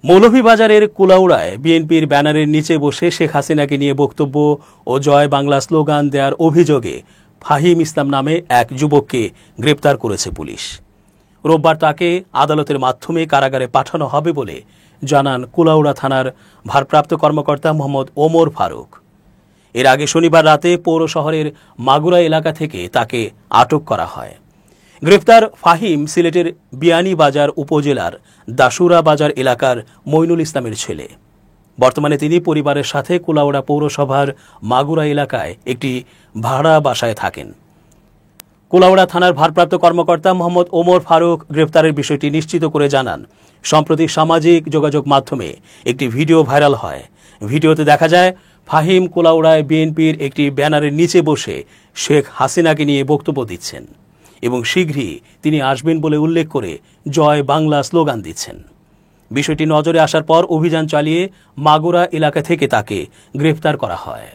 মৌলভীবাজারের কুলাউড়ায় বিএনপির ব্যানারের নিচে বসে শেখ হাসিনাকে নিয়ে বক্তব্য ও জয় বাংলা স্লোগান দেওয়ার অভিযোগে ফাহিম ইসলাম নামে এক যুবককে গ্রেপ্তার করেছে পুলিশ। রোববার তাকে আদালতের মাধ্যমে কারাগারে পাঠানো হবে বলে জানান কুলাউড়া থানার ভারপ্রাপ্ত কর্মকর্তা মোহাম্মদ ওমর ফারুক। এর আগে শনিবার রাতে পৌর শহরের মাগুরা এলাকা থেকে তাকে আটক করা হয়। গ্রেফতার ফাহিম সিলেটের বিয়ানীবাজার উপজেলার দাসুরা বাজার এলাকার মইনুল ইসলামের ছেলে। বর্তমানে তিনি পরিবারের সাথে কুলাউড়া পৌরসভার মাগুরা এলাকায় একটি ভাড়া বাসায় থাকেন। কুলাউড়া থানার ভারপ্রাপ্ত কর্মকর্তা মোহাম্মদ ওমর ফারুক গ্রেফতারের বিষয়টি নিশ্চিত করে জানান, সম্প্রতি সামাজিক যোগাযোগ মাধ্যমে একটি ভিডিও ভাইরাল হয়। ভিডিওতে দেখা যায় ফাহিম কুলাউড়ায় বিএনপির একটি ব্যানারের নিচে বসে শেখ হাসিনাকে নিয়ে বক্তব্য দিচ্ছেন এবং শীঘ্রই তিনি আসবেন বলে উল্লেখ করে জয় বাংলা স্লোগান দিচ্ছেন। বিষয়টি নজরে আসার পর অভিযান চালিয়ে মাগুরা এলাকা থেকে তাকে গ্রেফতার করা হয়।